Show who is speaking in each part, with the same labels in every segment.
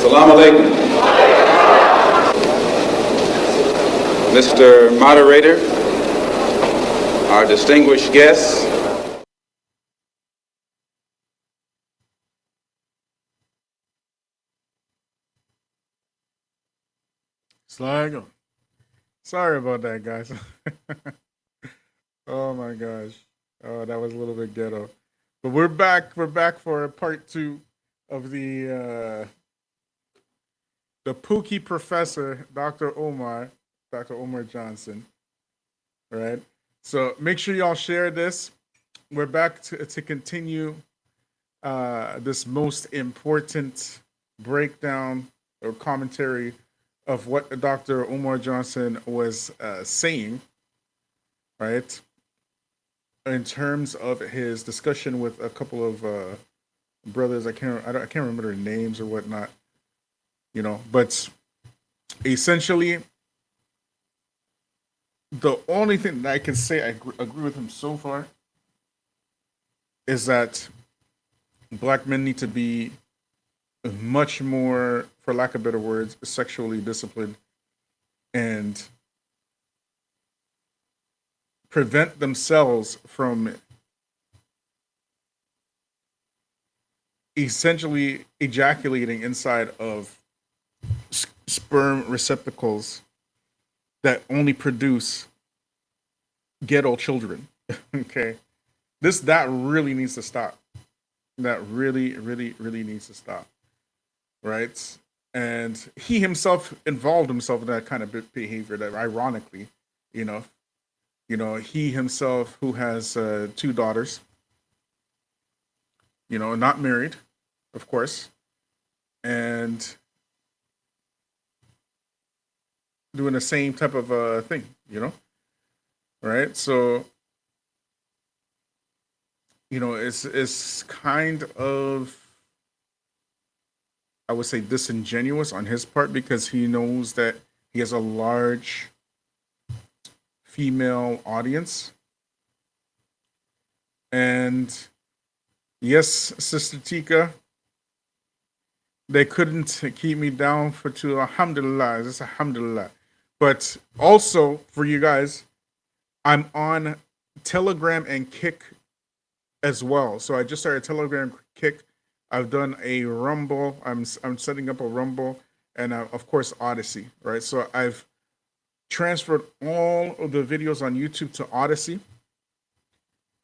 Speaker 1: Salaam Alaikum. Mr. Moderator, our distinguished guests,
Speaker 2: Slag. Sorry about that, guys. Oh my gosh. Oh, that was a little bit ghetto. But we're back. We're back for part two of the Pookie professor, Dr. Umar Johnson. Right. So make sure y'all share this. We're back to continue this most important breakdown or commentary of what Dr. Umar Johnson was saying, right? In terms of his discussion with a couple of brothers, I can't remember their names or whatnot, but essentially, the only thing that I can say I agree with him so far is that black men need to be much more, for lack of better words, sexually disciplined and prevent themselves from essentially ejaculating inside of sperm receptacles that only produce ghetto children. Okay. That really needs to stop. That really, really, really needs to stop. Right? And he himself involved himself in that kind of behavior that ironically, you know, he himself who has two daughters, not married, of course, and doing the same type of thing, right? So, it's kind of, I would say, disingenuous on his part because he knows that he has a large female audience. And yes, Sister Tika, they couldn't keep me down for too. Alhamdulillah, just alhamdulillah. But also for you guys, I'm on Telegram and Kick as well. So I just started Telegram Kick. I've done a Rumble. I'm setting up a Rumble, and of course Odyssey. Right. So I've transferred all of the videos on YouTube to Odyssey.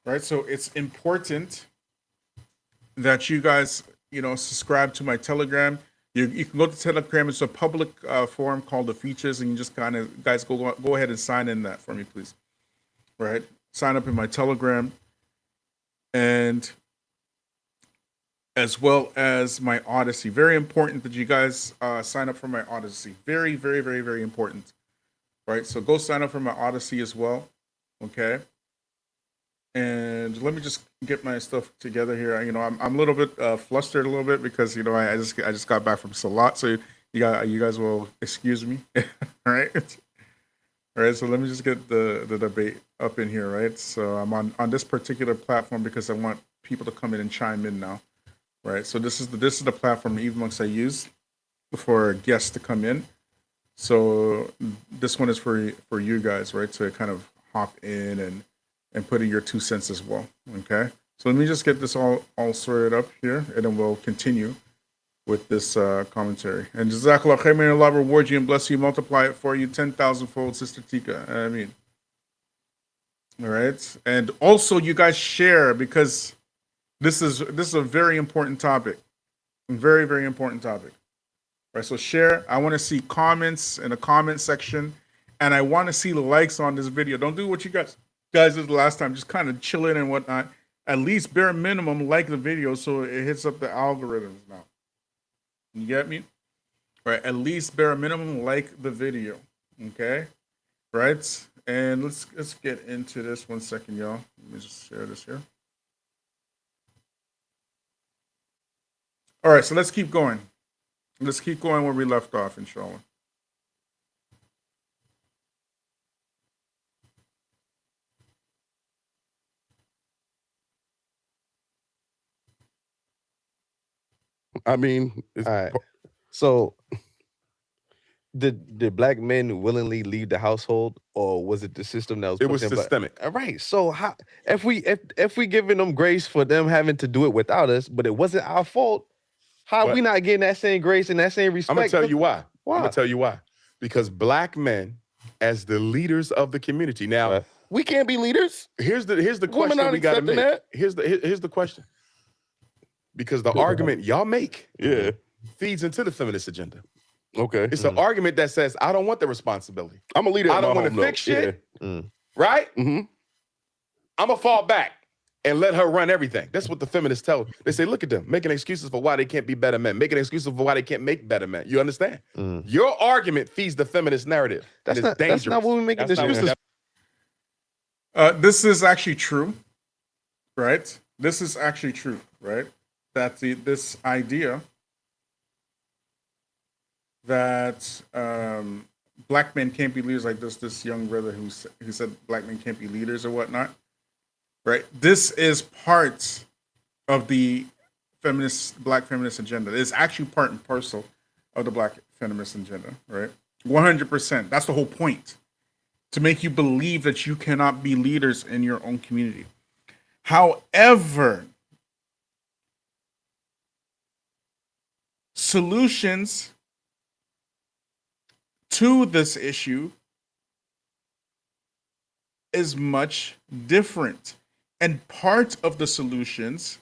Speaker 2: Right. So it's important that you guys, subscribe to my Telegram. You can go to Telegram. It's a public forum called the Feachaz, and you just kind of guys go ahead and sign in that for me, please. Right, sign up in my Telegram, and as well as my Odyssey. Very important that you guys sign up for my Odyssey. Very, very, very, very important. Right, so go sign up for my Odyssey as well. Okay. And let me just get my stuff together here. I'm a little bit flustered a little bit because I just got back from Salat, so you guys will excuse me. All right, all right. So let me just get the debate up in here, right? So I'm on this particular platform because I want people to come in and chime in now, right? So this is the platform Eve Monks I use for guests to come in. So this one is for you guys, right? To kind of hop in and put in your 2 cents as well. Okay. So let me just get this all sorted up here, and then we'll continue with this commentary. And Jazakallah khair, may Allah reward you and bless you, multiply it for you 10,000-fold, Sister Tika. I mean, all right. And also, you guys share because this is a very important topic, very, very important topic. Right. So share. I want to see comments in the comment section, and I want to see the likes on this video. Don't do what you guys did the last time. Just kind of chill in and whatnot. At least bare minimum like the video so it hits up the algorithms now. You get me? Right. At least bare minimum like the video. Okay. Right. And let's get into this 1 second, y'all. Let me just share this here. All right. So let's keep going. Let's keep going where we left off, inshallah.
Speaker 3: I mean, it's,
Speaker 4: All right.
Speaker 3: So did black men willingly leave the household, or was it the system that was
Speaker 4: It
Speaker 3: pushing
Speaker 4: was
Speaker 3: them?
Speaker 4: systemic.
Speaker 3: All right. So how if we giving them grace for them having to do it without us, but it wasn't our fault, how
Speaker 4: But
Speaker 3: we not getting that same grace and that same
Speaker 4: I'm
Speaker 3: respect?
Speaker 4: gonna tell you why.
Speaker 3: Why?
Speaker 4: I'm gonna tell you why. Because black men, as the leaders of the community. Now,
Speaker 3: we can't be leaders.
Speaker 4: here's the
Speaker 3: Women
Speaker 4: question
Speaker 3: aren't
Speaker 4: we got to
Speaker 3: accepting
Speaker 4: make.
Speaker 3: that.
Speaker 4: Here's the question. Because the argument y'all make
Speaker 3: Yeah.
Speaker 4: feeds into the feminist agenda.
Speaker 3: Okay.
Speaker 4: It's an argument that says, I don't want the responsibility.
Speaker 3: I'm a leader.
Speaker 4: I
Speaker 3: in
Speaker 4: don't
Speaker 3: my
Speaker 4: want to
Speaker 3: home,
Speaker 4: fix
Speaker 3: though.
Speaker 4: shit.
Speaker 3: Yeah.
Speaker 4: Right?
Speaker 3: Mm-hmm.
Speaker 4: I'm gonna fall back and let her run everything. That's what the feminists tell. They say, look at them, making excuses for why they can't be better men, making excuses for why they can't make better men. You understand? Your argument feeds the feminist narrative.
Speaker 3: That's
Speaker 4: and it's
Speaker 3: not.
Speaker 4: dangerous.
Speaker 3: That's not what we making
Speaker 4: That's not
Speaker 3: excuses.
Speaker 2: This is actually true, right? This is actually true, right? That this idea that black men can't be leaders, like this young brother who said black men can't be leaders or whatnot, right? This is part of the black feminist agenda. It's actually part and parcel of the black feminist agenda, right? 100%. That's the whole point, to make you believe that you cannot be leaders in your own community. However, solutions to this issue is much different. And part of the solutions,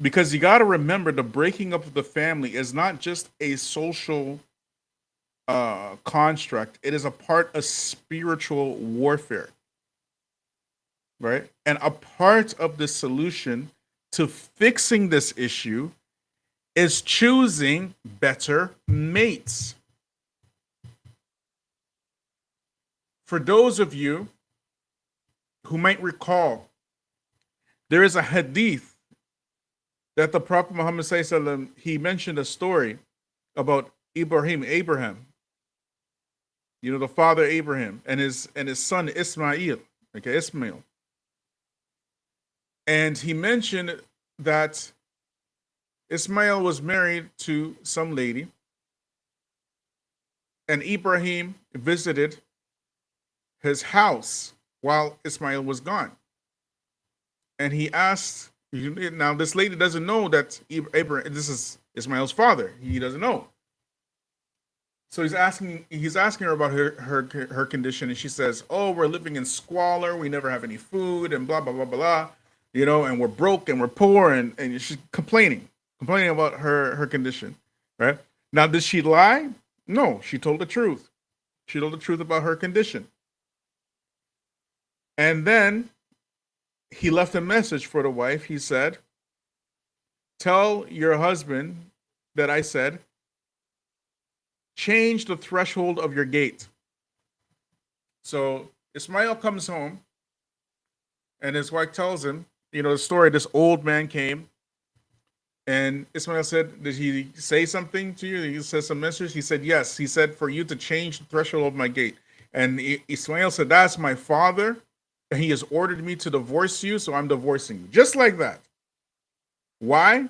Speaker 2: because you got to remember, the breaking up of the family is not just a social construct, it is a part of spiritual warfare, right? And a part of the solution to fixing this issue is choosing better mates. For those of you who might recall, there is a hadith that the Prophet Muhammad sallallahu, he mentioned a story about Abraham, you know, the father Abraham and his son Ismail, okay, Ismail. And he mentioned that Ismail was married to some lady, and Ibrahim visited his house while Ismail was gone. And he asked, now this lady doesn't know that Abraham, this is Ismail's father. He doesn't know. So he's asking her about her condition, and she says, "Oh, we're living in squalor. We never have any food, and blah blah blah blah, you know, and we're broke and we're poor," and she's complaining about her condition, right? Now, did she lie? No, she told the truth. She told the truth about her condition. And then he left a message for the wife. He said, "Tell your husband that I said, change the threshold of your gate." So Ismail comes home, and his wife tells him, you know, the story. This old man came, and Ismail said, "Did he say something to you? He said some message." He said, "Yes." He said, "For you to change the threshold of my gate." And Ismail said, "That's my father, and he has ordered me to divorce you, so I'm divorcing you." Just like that. Why?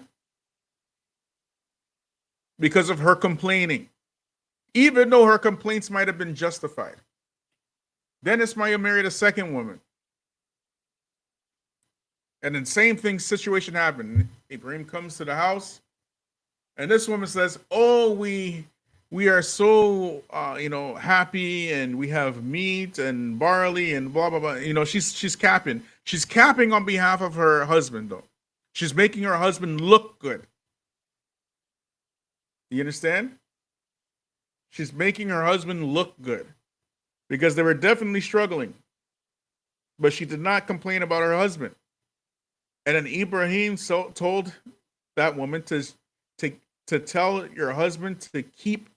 Speaker 2: Because of her complaining, even though her complaints might have been justified. Then Ismail married a second woman. And then same thing, situation happened. Ibrahim comes to the house, and this woman says, "Oh, we are so happy, and we have meat and barley and blah blah blah." You know, she's capping. She's capping on behalf of her husband, though. She's making her husband look good. You understand? She's making her husband look good, because they were definitely struggling. But she did not complain about her husband. And then Ibrahim told that woman to tell your husband to keep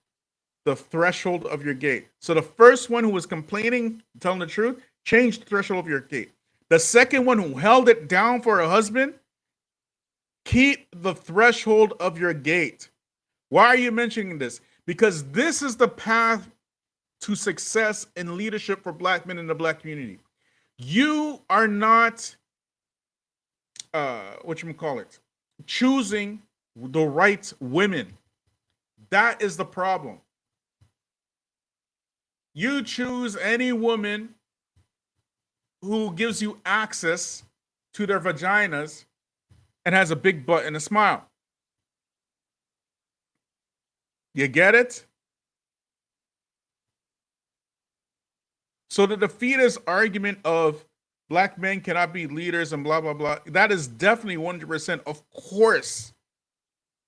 Speaker 2: the threshold of your gate. So the first one who was complaining, telling the truth, changed the threshold of your gate. The second one who held it down for her husband, keep the threshold of your gate. Why are you mentioning this? Because this is the path to success in leadership for black men in the black community. You are not choosing the right women. That is the problem. You choose any woman who gives you access to their vaginas and has a big butt and a smile. You get it? So the defeatist argument of black men cannot be leaders and blah, blah, blah, that is definitely 100%. Of course,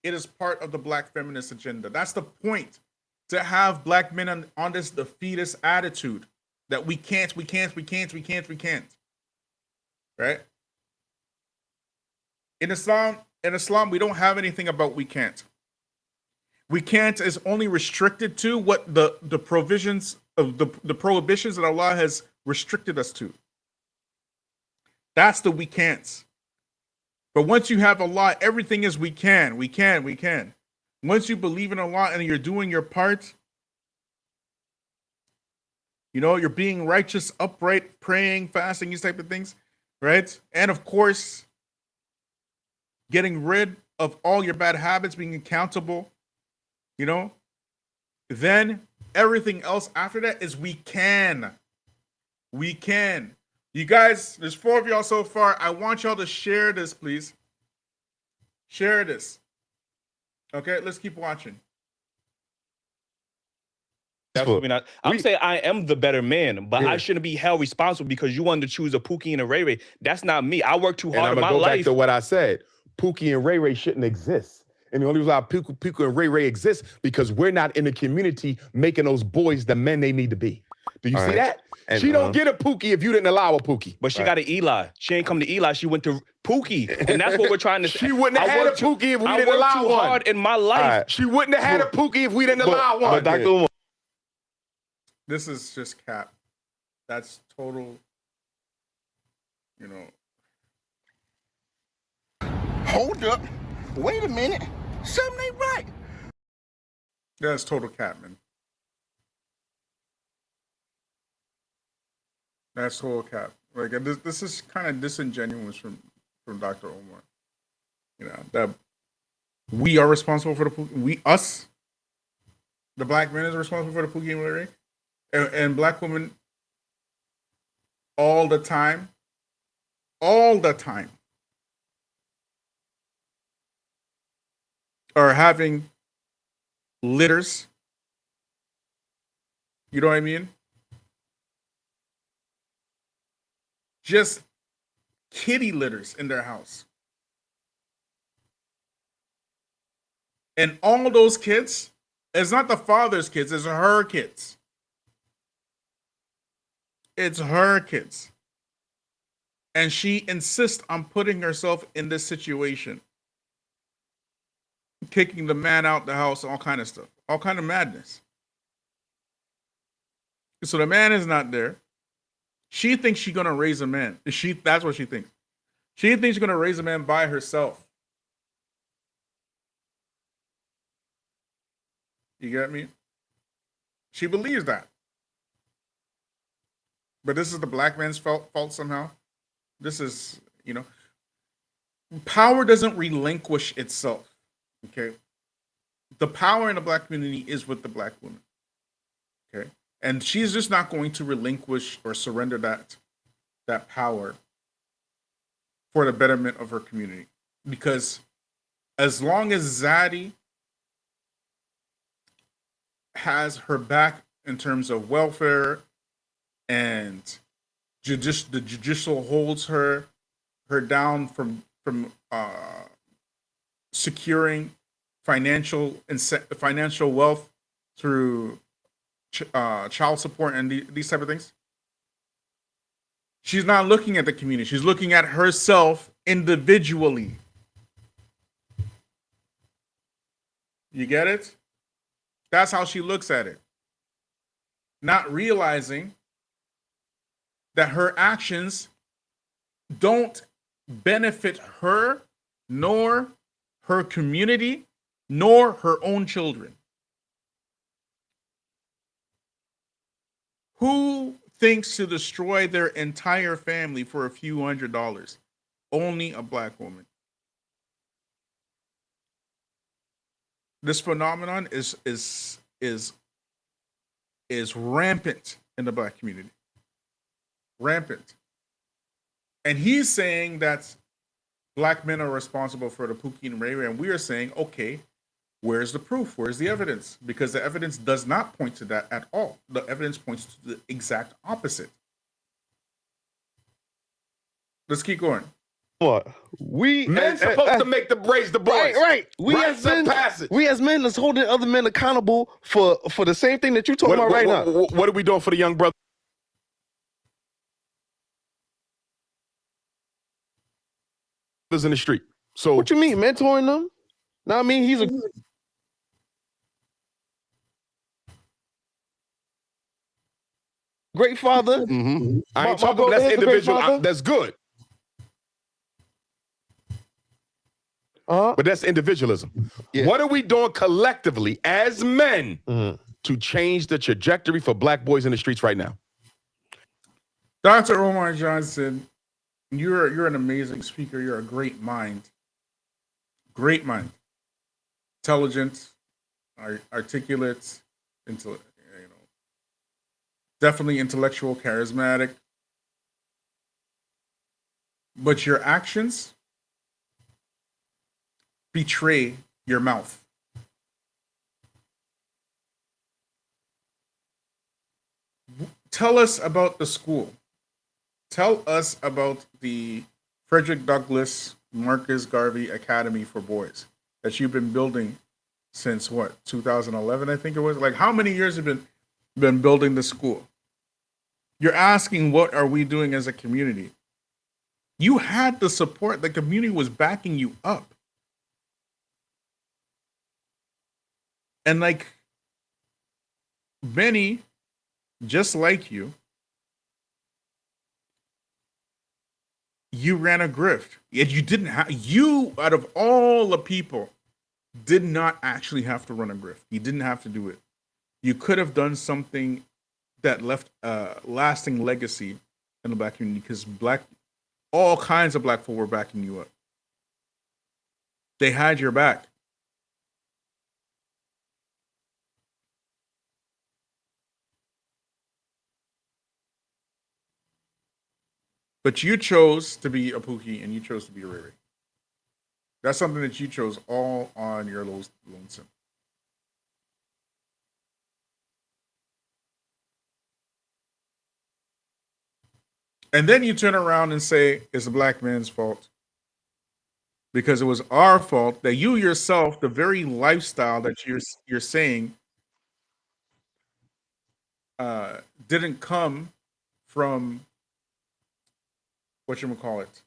Speaker 2: it is part of the black feminist agenda. That's the point, to have black men on this defeatist attitude that we can't. Right? In Islam, we don't have anything about we can't. We can't is only restricted to what the provisions of the prohibitions that Allah has restricted us to. That's the we can't. But once you have Allah, everything is we can. Once you believe in Allah and you're doing your part, you're being righteous, upright, praying, fasting, these type of things, right? And of course, getting rid of all your bad habits, being accountable, then everything else after that is we can. You guys, there's 4 of y'all so far. I want y'all to share this, please. Share this. Okay, let's keep watching.
Speaker 5: Definitely not. I'm saying I am the better man, but I shouldn't be held responsible because you wanted to choose a Pookie and a Ray Ray. That's not me. I work too hard in my
Speaker 4: go
Speaker 5: life.
Speaker 4: Back to what I said. Pookie and Ray Ray shouldn't exist. And the only reason why Pookie and Ray Ray exist because we're not in the community making those boys the men they need to be. Do you see that? And, she don't get a Pookie if you didn't allow a Pookie.
Speaker 5: But she got an Eli. She ain't come to Eli. She went to Pookie. And that's what we're trying to say.
Speaker 4: She wouldn't have had a Pookie if we didn't allow one.
Speaker 5: I worked too hard in my life.
Speaker 4: She wouldn't have had a Pookie if we didn't allow one.
Speaker 3: But Dr. Umar,
Speaker 2: this is just cap. That's total,
Speaker 6: Hold up. Wait a minute. Something ain't right.
Speaker 2: That's total cap, man. That's total cap. Like this is kind of disingenuous from Dr. Omar. That we are responsible for the Pookie. The black man is responsible for the Pookie and Ray, and black women all the time are having litters. You know what I mean? Just kitty litters in their house. And all those kids, it's not the father's kids, it's her kids. It's her kids. And she insists on putting herself in this situation. Kicking the man out the house, all kind of stuff. All kind of madness. So the man is not there. She thinks she's gonna raise a man. That's what she thinks. She thinks she's gonna raise a man by herself. You get me? She believes that. But this is the black man's fault somehow. This is, power doesn't relinquish itself. Okay. The power in the black community is with the black woman. Okay. And she's just not going to relinquish or surrender that power for the betterment of her community. Because as long as Zadie has her back in terms of welfare and the judicial holds her down from securing financial wealth through child support and these type of things. She's not looking at the community. She's looking at herself individually. You get it? That's how she looks at it. Not realizing that her actions don't benefit her, nor her community, nor her own children. Who thinks to destroy their entire family for a few $100s? Only a black woman. This phenomenon is rampant in the black community. Rampant. And he's saying that black men are responsible for the Pookie and Ray Ray, and we are saying, okay, where's the proof? Where's the evidence? Because the evidence does not point to that at all. The evidence points to the exact opposite. Let's keep going.
Speaker 3: What? We
Speaker 4: Men supposed to make the raise the boys.
Speaker 3: Right. We
Speaker 4: Right,
Speaker 3: as men,
Speaker 4: pass it.
Speaker 3: we as men is holding other men accountable for the same thing that you talking about right now.
Speaker 4: What are we doing for the young brother in the street? So
Speaker 3: What you mean, mentoring them? No, I mean he's a great father.
Speaker 4: I ain't
Speaker 3: My
Speaker 4: talking.
Speaker 3: brother
Speaker 4: That's
Speaker 3: is a great
Speaker 4: individual.
Speaker 3: father.
Speaker 4: That's good, but that's individualism.
Speaker 3: Yeah.
Speaker 4: What are we doing collectively as men to change the trajectory for black boys in the streets right now?
Speaker 2: Dr. Umar Johnson, you're an amazing speaker. You're a great mind. Great mind. Intelligent, articulate, definitely intellectual, charismatic. But your actions betray your mouth. Tell us about the school. Tell us about the Frederick Douglass Marcus Garvey Academy for Boys that you've been building since what, 2011, I think it was? Like, how many years have you been building the school? You're asking, what are we doing as a community? You had the support. The community was backing you up. And like many, just like you ran a grift. Yet you didn't have, you out of all the people did not actually have to run a grift. You didn't have to do it. You could have done something that left a lasting legacy in the black community, because all kinds of black folk were backing you up. They had your back. But you chose to be a Pookie and you chose to be a Ray Ray. That's something that you chose all on your lonesome. And then you turn around and say it's a black man's fault. Because it was our fault that you yourself, the very lifestyle that you're saying didn't come from whatchamacallit,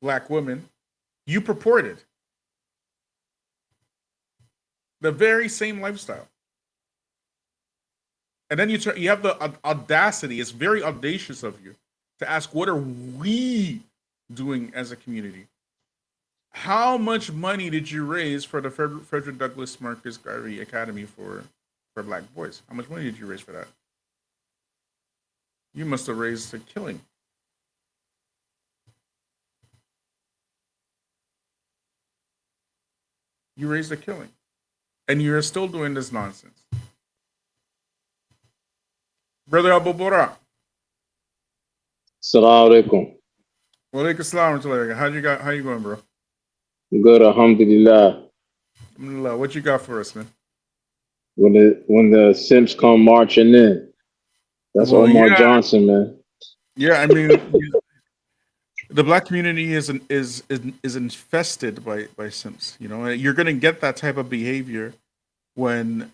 Speaker 2: black women, you purported the very same lifestyle. And then you have the audacity, it's very audacious of you to ask, what are we doing as a community? How much money did you raise for the Frederick Douglass Marcus Garvey Academy for black boys? How much money did you raise for that? You must have raised a killing. You raised a killing. And you're still doing this nonsense. Brother Abu Bora.
Speaker 7: Salaam Alaikum.
Speaker 2: Walaikum salam. How you going, bro?
Speaker 7: Good, alhamdulillah.
Speaker 2: Alhamdulillah. What you got for us, man?
Speaker 7: When the Simps come marching in, that's Omar Johnson, man.
Speaker 2: Yeah, I mean, the black community is infested by Simps. You know, you're gonna get that type of behavior when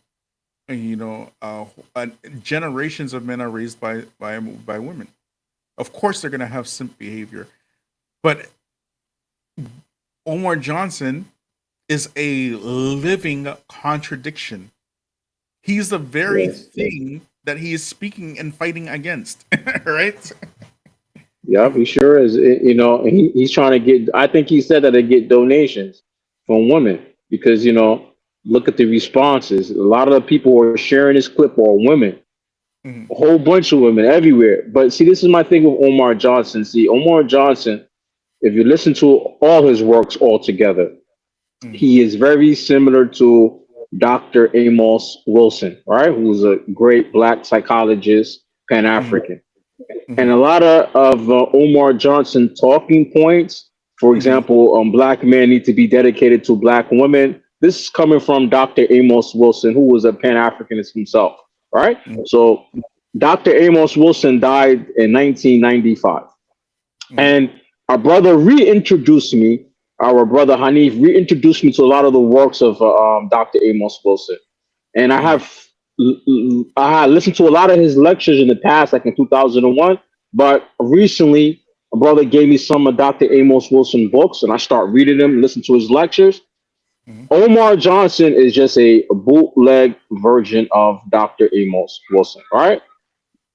Speaker 2: generations of men are raised by women. Of course, they're gonna have simp behavior, but Omar Johnson is a living contradiction. He's the very thing that he is speaking and fighting against, right?
Speaker 7: Yeah, he sure is. He's trying to get. I think he said that to get donations from women because look at the responses. A lot of the people who are sharing this clip are women. Mm-hmm. A whole bunch of women everywhere. But see, this is my thing with Omar Johnson. See, Omar Johnson, if you listen to all his works all together, he is very similar to Dr. Amos Wilson, right? Who's a great black psychologist, Pan-African. And a lot of Umar Johnson talking points, for example, black men need to be dedicated to black women. This is coming from Dr. Amos Wilson, who was a Pan-Africanist himself, right? So Dr. Amos Wilson died in 1995. And our brother reintroduced me, our brother Hanif reintroduced me to a lot of the works of Dr. Amos Wilson. And I had listened to a lot of his lectures in the past, like in 2001. But recently, a brother gave me some of Dr. Amos Wilson books, and I start reading them, listen to his lectures. Umar Johnson is just a bootleg version of Dr. Amos Wilson, all right?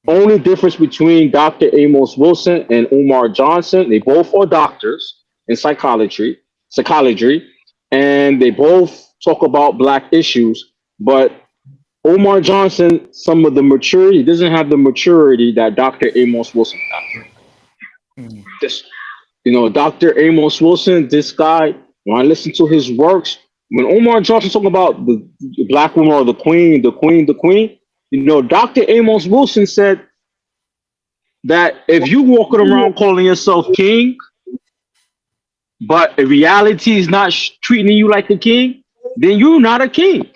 Speaker 7: Only difference between Dr. Amos Wilson and Umar Johnson, they both are doctors in psychology, and they both talk about black issues, but Umar Johnson, some of the maturity, doesn't have the maturity that Dr. Amos Wilson has. This, Dr. Amos Wilson, this guy, when I listen to his works, when Umar Johnson talking about the black woman or the queen, Dr. Amos Wilson said that if you walking around calling yourself king, but in reality is not treating you like a king, then you're not a king.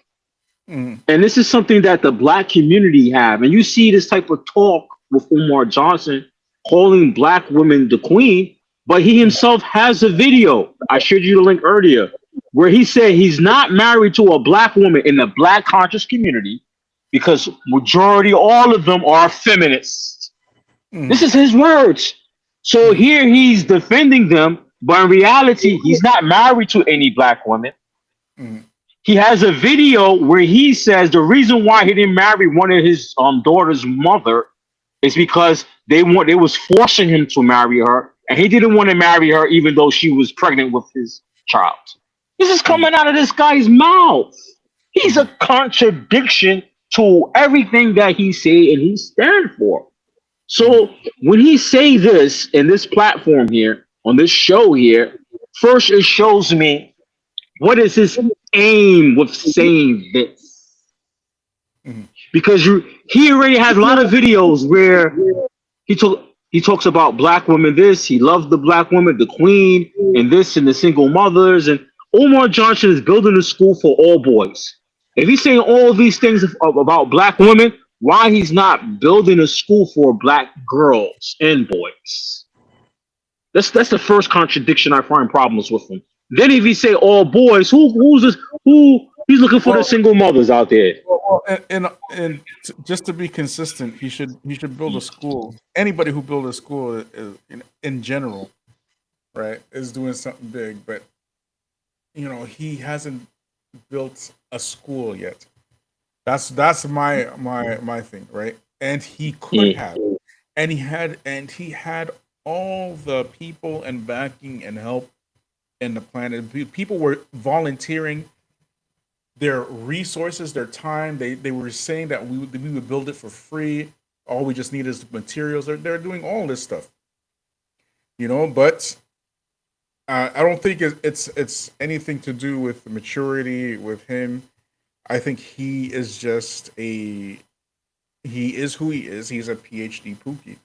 Speaker 7: And this is something that the black community have. And you see this type of talk with Umar Johnson calling black women the queen, but he himself has a video. I showed you the link earlier, where he said he's not married to a black woman in the black conscious community because majority, all of them are feminists. This is his words. So here he's defending them, but in reality, he's not married to any black woman. He has a video where he says the reason why he didn't marry one of his daughter's mother is because they was forcing him to marry her, and he didn't want to marry her even though she was pregnant with his child. This is coming out of this guy's mouth. He's a contradiction to everything that he say and he stand for. So when he say this in this platform here, on this show here, first it shows me what is his aim with saying this. Because he already has a lot of videos where he talks about black women this, he loves the black woman, the queen, and this, and the single mothers. And Umar Johnson is building a school for all boys. If he's saying all these things about black women, why he's not building a school for black girls and boys? That's the first contradiction I find problems with him. Then if he say all boys, who's this? Who he's looking for the single mothers out there?
Speaker 2: And just to be consistent, he should build a school. Anybody who builds a school in general, right, is doing something big. But he hasn't built a school yet. That's my thing, right? And he could have, and he had all the people and backing and help in the planet. People were volunteering their resources, their time. They were saying that we would build it for free. All we just need is the materials. They're doing all this stuff, But I don't think it's anything to do with maturity with him. I think he is he is who he is. He's a PhD Pookie.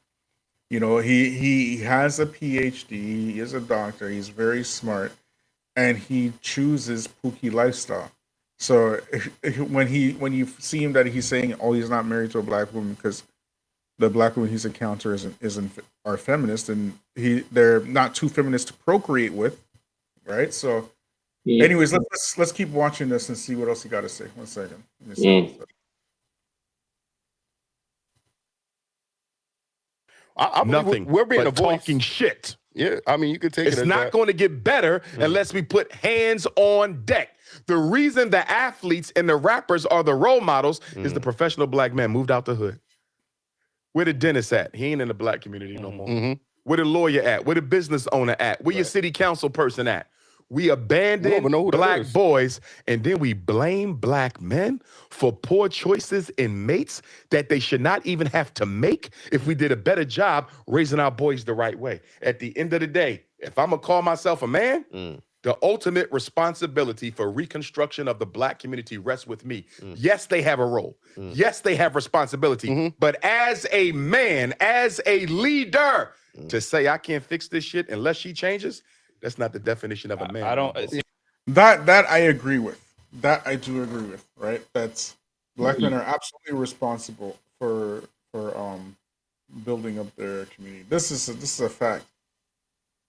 Speaker 2: He has a PhD. He is a doctor. He's very smart, and he chooses Pookie lifestyle. So when you see him that he's saying, "Oh, he's not married to a black woman because the black woman he's encountered are feminist, and they're not too feminist to procreate with," right? So, anyways, let's keep watching this and see what else he got to say. 1 second. Let me see.
Speaker 4: Nothing.
Speaker 3: We're being
Speaker 4: but
Speaker 3: a voice.
Speaker 4: talking shit.
Speaker 3: Yeah, I mean, you could take
Speaker 4: It's
Speaker 3: it.
Speaker 4: not going to get better unless we put hands on deck. The reason the athletes and the rappers are the role models is the professional black man moved out the hood. Where the dentist at? He ain't in the black community no more. Where the lawyer at? Where the business owner at? Where your city council person at? We abandon black boys, and then we blame black men for poor choices in mates that they should not even have to make if we did a better job raising our boys the right way. At the end of the day, if I'm going to call myself a man, The ultimate responsibility for reconstruction of the black community rests with me. Yes, they have a role. Yes, they have responsibility. But as a man, as a leader, to say I can't fix this shit unless she changes, that's not the definition of a man.
Speaker 5: I don't.
Speaker 2: That I agree with. That I do agree with. Right. That's black men are absolutely responsible for building up their community. This is a fact.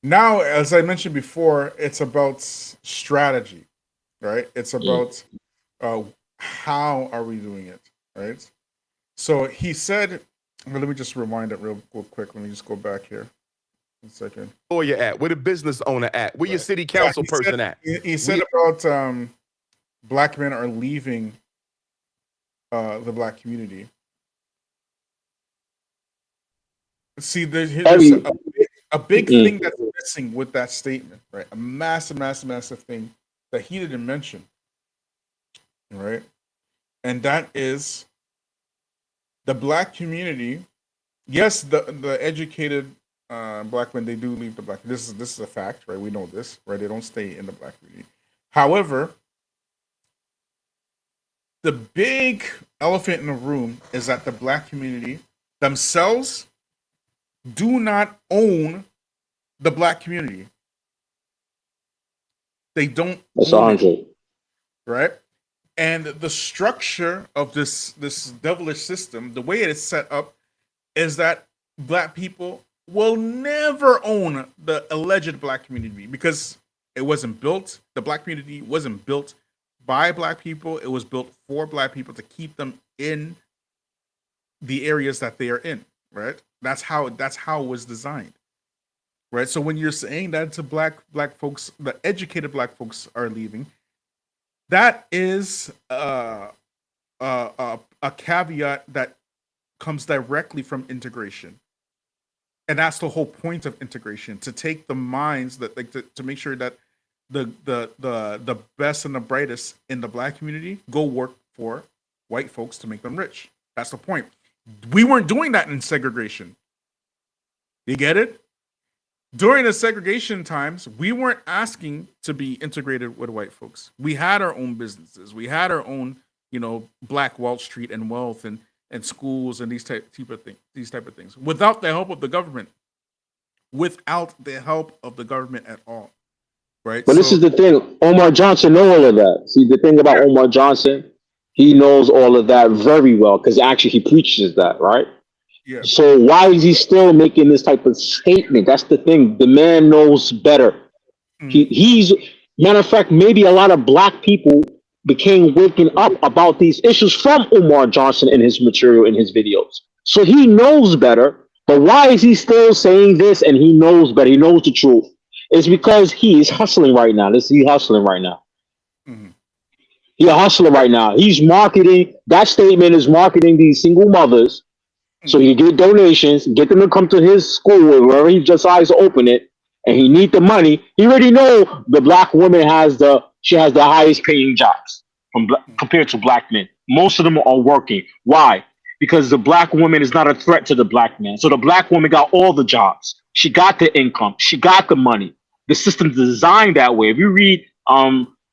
Speaker 2: Now, as I mentioned before, it's about strategy, right? It's about how are we doing it, right? So he said, well, let me just rewind it real quick. Let me just go back here. 1 second.
Speaker 4: Where you at? Where the business owner at? Where your city council person at?
Speaker 2: He said about black men are leaving the black community. See, there's a big thing that's missing with that statement, right? A massive thing that he didn't mention, right? And that is the black community. Yes, the educated black men, they do leave the black. This is a fact, right? We know this, right? They don't stay in the black community. However, the big elephant in the room is that the black community themselves do not own the black community. They don't own it, right? And the structure of this devilish system, the way it is set up, is that black people will never own the alleged black community because it wasn't built. The black community wasn't built by black people. It was built for black people to keep them in the areas that they are in, right? That's how it was designed, right? So when you're saying that to black folks, the educated black folks are leaving, that is a caveat that comes directly from integration, and that's the whole point of integration: to take the minds that to make sure that the best and the brightest in the black community go work for white folks to make them rich. That's the point. We weren't doing that in segregation. You get it? During the segregation times, we weren't asking to be integrated with white folks. We had our own businesses. We had our own, Black Wall Street and wealth and schools and these type of things. Without the help of the government. Without the help of the government at all. Right?
Speaker 7: But this is the thing. Omar Johnson knows all of that. See, the thing about Omar Johnson, he knows all of that very well because actually he preaches that, right?
Speaker 2: Yeah.
Speaker 7: So why is he still making this type of statement? That's the thing. The man knows better. He's matter of fact, maybe a lot of black people became waking up about these issues from Umar Johnson and his material in his videos. So he knows better. But why is he still saying this? And he knows better. He knows the truth. It's because he is hustling right now. He's hustling right now. He's a hustler right now. He's marketing. That statement is marketing these single mothers. So he get donations, get them to come to his school wherever he decides to open it, and he need the money. He already know the black woman has the highest paying jobs compared to black men. Most of them are working. Why? Because the black woman is not a threat to the black man. So the black woman got all the jobs. She got the income. She got the money. The system's designed that way. If you read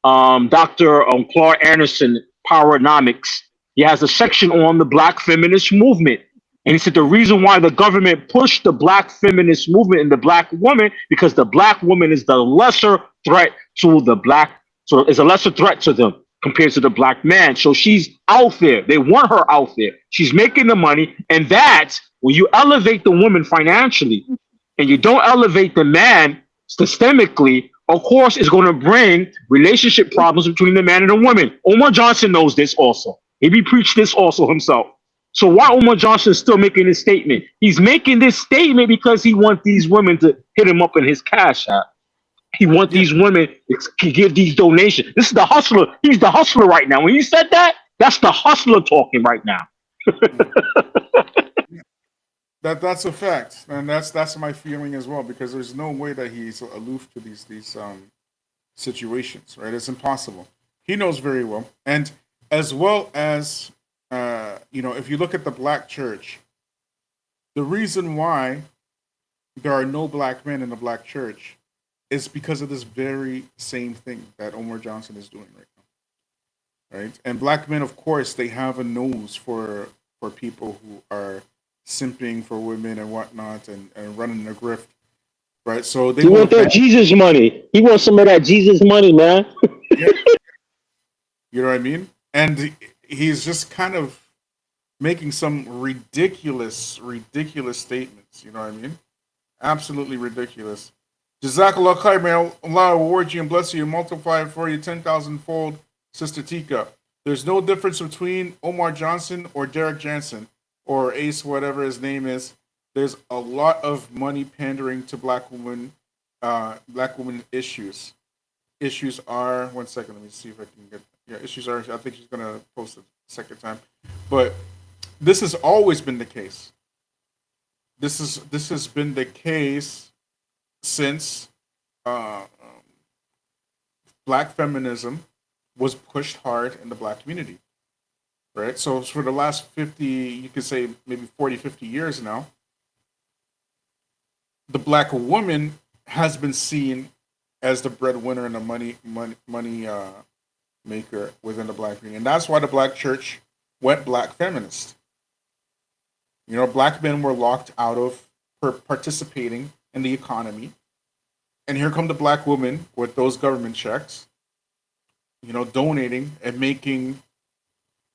Speaker 7: Dr. Claude Anderson, Poweronomics, he has a section on the black feminist movement. And he said the reason why the government pushed the black feminist movement and the black woman, because the black woman is the lesser threat to it's a lesser threat to them compared to the black man. So she's out there. They want her out there. She's making the money. And that, when you elevate the woman financially and you don't elevate the man systemically, of course, it's going to bring relationship problems between the man and the woman. Omar Johnson knows this also. He preached this also himself. So why Umar Johnson is still making this statement? He's making this statement because he wants these women to hit him up in his cash app. He wants these women to give these donations. This is the hustler. He's the hustler right now. When he said that, that's the hustler talking right now.
Speaker 2: That's a fact, and that's my feeling as well. Because there's no way that he's aloof to these situations. Right? It's impossible. He knows very well, and as well as. If you look at the black church, the reason why there are no black men in the black church is because of this very same thing that Omar Johnson is doing right now, right? And black men, of course, they have a nose for people who are simping for women and whatnot, and running a grift, right? So they
Speaker 7: He
Speaker 2: will
Speaker 7: want that Jesus money. He wants some of that Jesus money, man.
Speaker 2: yeah, you know what I mean? And he's just kind of making some ridiculous statements. You know what I mean? Absolutely ridiculous. Jazakallah khair, may Allah reward you and bless you and multiply it for you 10,000 fold, Sister Tika. There's no difference between Omar Johnson or Derek Jansen or Ace, whatever his name is. There's a lot of money pandering to black women issues. Issues are, one second, let me see if I can get, yeah, issues are, I think she's going to post it a second time. But this has always been the case. This has been the case since black feminism was pushed hard in the black community, right? So for the last 50, you could say maybe 40, 50 years now, the black woman has been seen as the breadwinner and the money maker within the black community. And that's why the black church went black feminist. You know, black men were locked out of participating in the economy. And here come the black women with those government checks, you know, donating and making,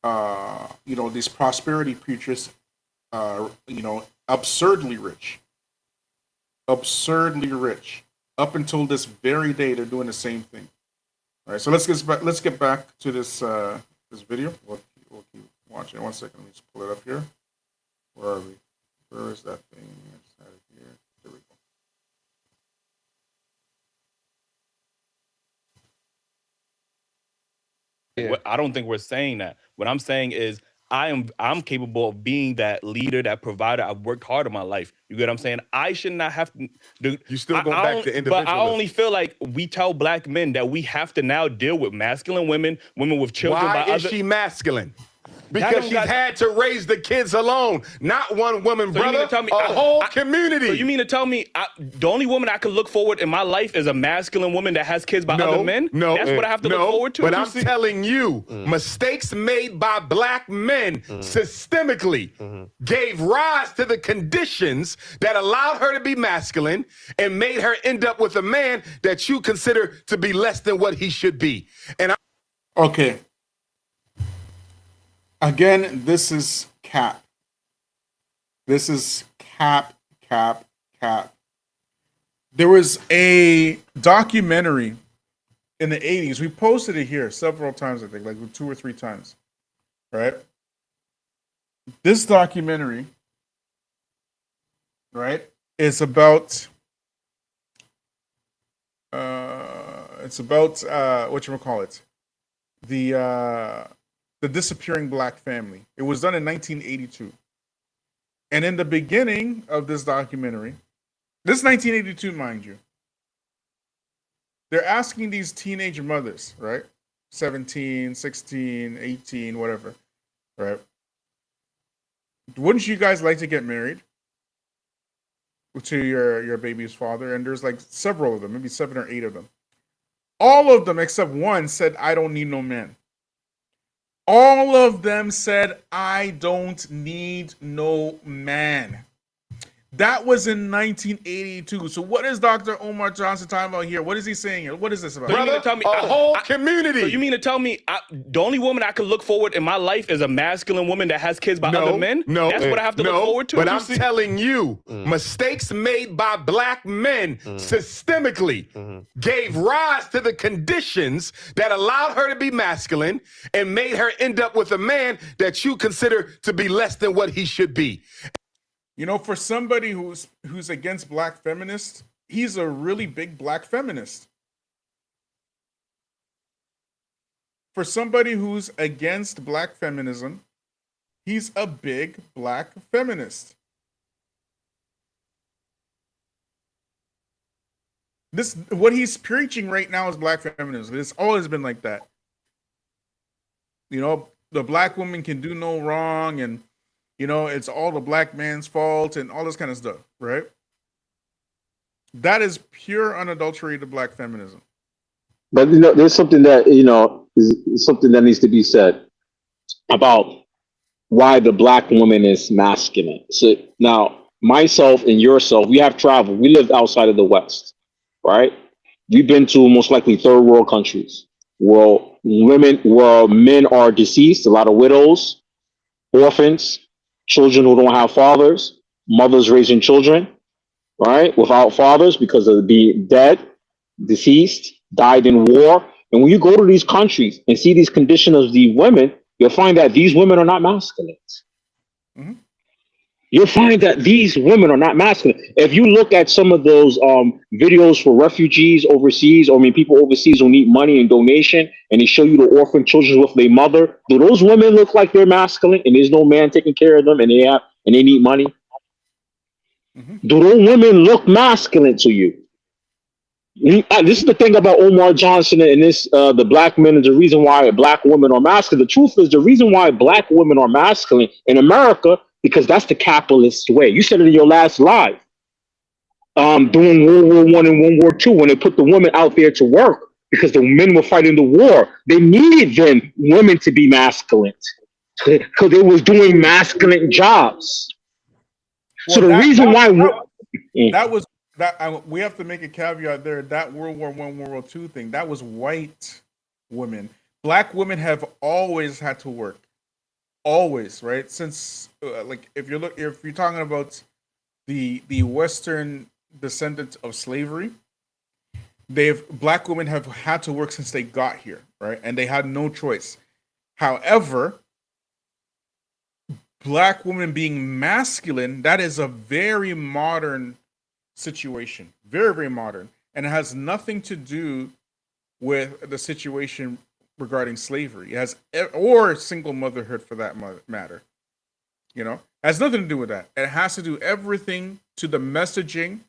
Speaker 2: you know, these prosperity preachers, you know, absurdly rich. Absurdly rich. Up until this very day, they're doing the same thing. All right, so let's get back to this this video. We'll keep watching. 1 second, let me just pull it up here. Where are we? Where is that thing? It's out of here. There we go.
Speaker 5: I don't think we're saying that. What I'm saying is I'm capable of being that leader, that provider. I've worked hard in my life. You get what I'm saying? I should not have to do.
Speaker 4: You still go back to individualism.
Speaker 5: But I only feel like we tell black men that we have to now deal with masculine women, women with children.
Speaker 4: Why
Speaker 5: by
Speaker 4: is
Speaker 5: other,
Speaker 4: she masculine? Because she's had to raise the kids alone. Not one woman,
Speaker 5: So you mean
Speaker 4: brother.
Speaker 5: to tell me-
Speaker 4: a whole community.
Speaker 5: So you mean to tell me the only woman I could look forward in my life is a masculine woman that has kids by other men?
Speaker 4: No,
Speaker 5: That's what I have to look forward to.
Speaker 4: But I'm telling you, mistakes made by black men systemically gave rise to the conditions that allowed her to be masculine and made her end up with a man that you consider to be less than what he should be. And
Speaker 2: Okay. Again, this is cap. This is cap. There was a documentary in the 80s. We posted it here several times, I think, like 2 or 3 times. Right? This documentary, right, is about whatchamacallit, the disappearing black family. It was done in 1982. And in the beginning of this documentary, this is 1982, mind you, they're asking these teenage mothers, right? 17, 16, 18, whatever, right? Wouldn't you guys like to get married to your baby's father? And there's like several of them, maybe 7 or 8 of them. All of them except one said, I don't need no man. All of them said, I don't need no man. That was in 1982. So what is Dr. Omar Johnson talking about here? What is he saying here? What is this about?
Speaker 5: So you mean to tell me
Speaker 4: a whole community.
Speaker 5: So you mean to tell me the only woman I could look forward in my life is a masculine woman that has kids by other men?
Speaker 4: No,
Speaker 5: that's what I have to look forward to.
Speaker 4: But I'm telling you, mistakes made by black men systemically gave rise to the conditions that allowed her to be masculine and made her end up with a man that you consider to be less than what he should be.
Speaker 2: You know, for somebody who's against black feminists, he's a really big black feminist. For somebody who's against black feminism, he's a big black feminist. This what he's preaching right now is black feminism. It's always been like that. You know, the black woman can do no wrong, and you know, it's all the black man's fault and all this kind of stuff, right? That is pure unadulterated black feminism.
Speaker 7: But there's something that is something that needs to be said about why the black woman is masculine. So now, myself and yourself, we have traveled. We lived outside of the West, right? We've been to most likely third world countries where men are deceased, a lot of widows, orphans, children who don't have fathers, mothers raising children, right, without fathers because of being dead, deceased, died in war. And when you go to these countries and see these conditions of the women, you'll find that these women are not masculine.
Speaker 2: Mhm.
Speaker 7: You'll find that these women are not masculine. If you look at some of those videos for refugees overseas, or I mean people overseas who need money and donation, and they show you the orphan children with their mother, do those women look like they're masculine and there's no man taking care of them and they need money?
Speaker 2: Mhm.
Speaker 7: Do those women look masculine to you? This is the thing about Omar Johnson and the black men is the reason why black women are masculine. The truth is the reason why black women are masculine in America because that's the capitalist way. You said it in your last live. During World War I and World War II, when they put the women out there to work because the men were fighting the war, they needed them women to be masculine because they was doing masculine jobs. So
Speaker 2: Well,
Speaker 7: the reason why
Speaker 2: that was that we have to make a caveat there. That World War I, World War II thing, that was white women. Black women have always had to work, always, right? Since like if you're talking about the Western descendants of slavery, black women have had to work since they got here, right? And they had no choice. However, black women being masculine, that is a very modern situation. Very, very modern. And it has nothing to do with the situation regarding slavery. It has, or single motherhood for that matter. You know, it has nothing to do with that. It has to do everything to the messaging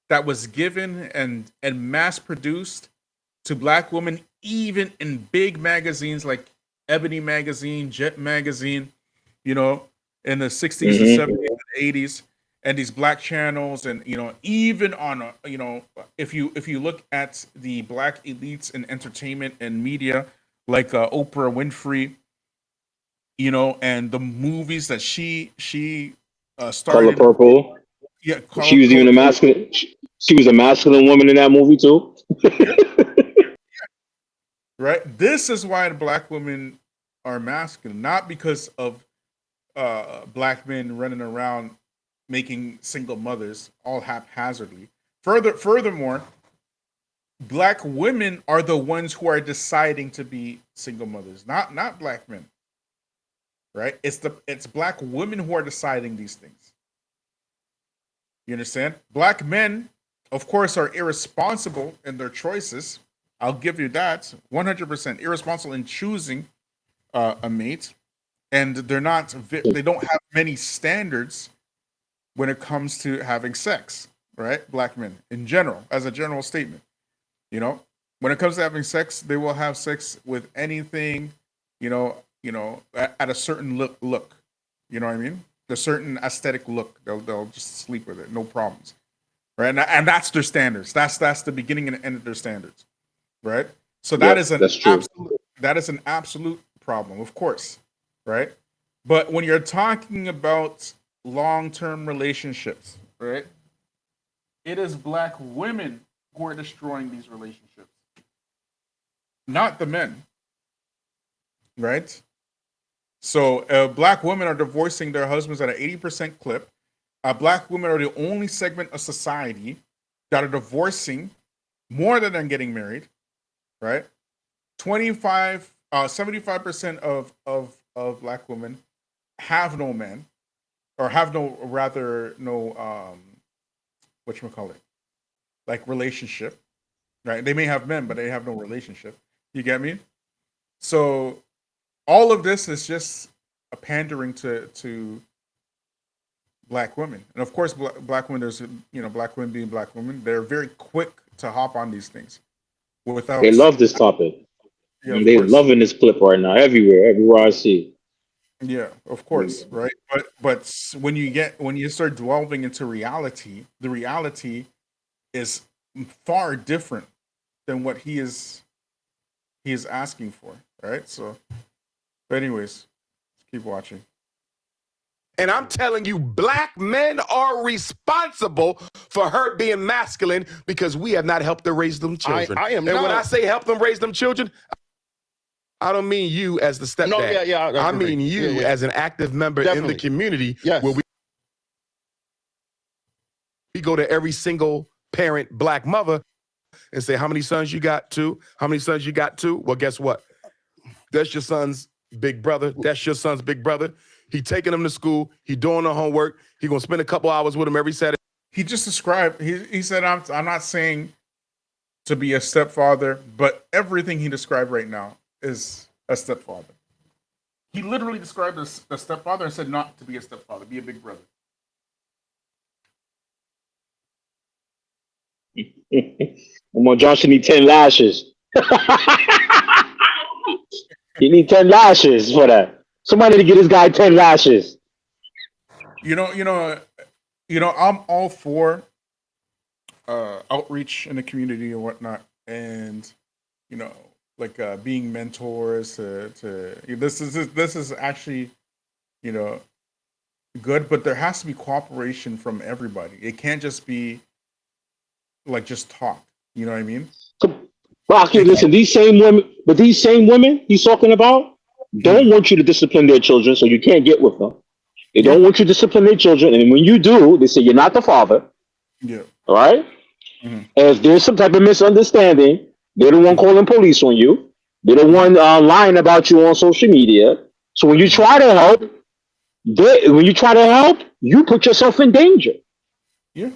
Speaker 2: that was given and mass produced to black women, even in big magazines like Ebony magazine, Jet magazine, you know, in the 60s and 70s and 80s, and these black channels, and even on if you look at the black elites in entertainment and media like Oprah Winfrey, and the movies that she
Speaker 7: Color
Speaker 2: started.
Speaker 7: Purple.
Speaker 2: Yeah,
Speaker 7: She was even a masculine. She was a masculine woman in that movie too.
Speaker 2: Right. This is why the black women are masculine, not because of black men running around making single mothers all haphazardly. Furthermore, black women are the ones who are deciding to be single mothers, not black men. Right? It's black women who are deciding these things. You understand? Black men, of course, are irresponsible in their choices. I'll give you that. 100% irresponsible in choosing a mate, and they're not. They don't have many standards when it comes to having sex. Right? Black men, in general, as a general statement, when it comes to having sex, they will have sex with anything, at a certain look. You know what I mean? A certain aesthetic look. They'll just sleep with it, no problems. Right? And that's their standards. That's the beginning and end of their standards. Right? So that is an absolute problem, of course. Right? But when you're talking about long-term relationships, right? It is black women who are destroying these relationships, not the men. Right? So black women are divorcing their husbands at an 80% clip. Black women are the only segment of society that are divorcing more than they're getting married, right? 75% of black women have no men, or have no whatchamacallit, like relationship, right? They may have men, but they have no relationship. You get me? So all of this is just a pandering to black women, and of course, black women. There's black women being black women. They're very quick to hop on these things.
Speaker 7: They love this topic.
Speaker 2: Yeah, of
Speaker 7: They're
Speaker 2: course.
Speaker 7: loving this clip right now. Everywhere I see.
Speaker 2: Yeah, of course, right. But when you start delving into reality, the reality is far different than what he is asking for, right? So, but anyways, let's keep watching.
Speaker 4: And I'm telling you, black men are responsible for her being masculine because we have not helped her raise them children.
Speaker 3: I am
Speaker 4: and
Speaker 3: not.
Speaker 4: when I say help them raise them children, I don't mean you as the stepdad.
Speaker 3: No, yeah,
Speaker 4: I mean you as an active member in the community
Speaker 3: Yes.
Speaker 4: where we go to every single parent black mother and say, how many sons you got? 2? How many sons you got? 2? Well, guess what? That's your son's big brother. That's your son's big brother. He taking them to school. He doing the homework. He gonna spend a couple hours with him every Saturday.
Speaker 2: He just described. He said, "I'm not saying to be a stepfather, but everything he described right now is a stepfather." He literally described a stepfather and said not to be a stepfather, be a big brother.
Speaker 7: Umar Johnson need 10 lashes. He need 10 lashes for that. Somebody to get this guy 10 lashes.
Speaker 2: You know, I'm all for outreach in the community and whatnot, and like being mentors to this is actually good, but there has to be cooperation from everybody. It can't just be like just talk. You know what I mean?
Speaker 7: Rocky, listen, these same women he's talking about don't want you to discipline their children, so you can't get with them. They don't want you to discipline their children, and when you do, they say you're not the father.
Speaker 2: Yeah.
Speaker 7: All right?
Speaker 2: Mm-hmm.
Speaker 7: And if there's some type of misunderstanding, they're the one calling police on you. They're the one lying about you on social media. So when you try to help, you put yourself in danger.
Speaker 2: Yeah.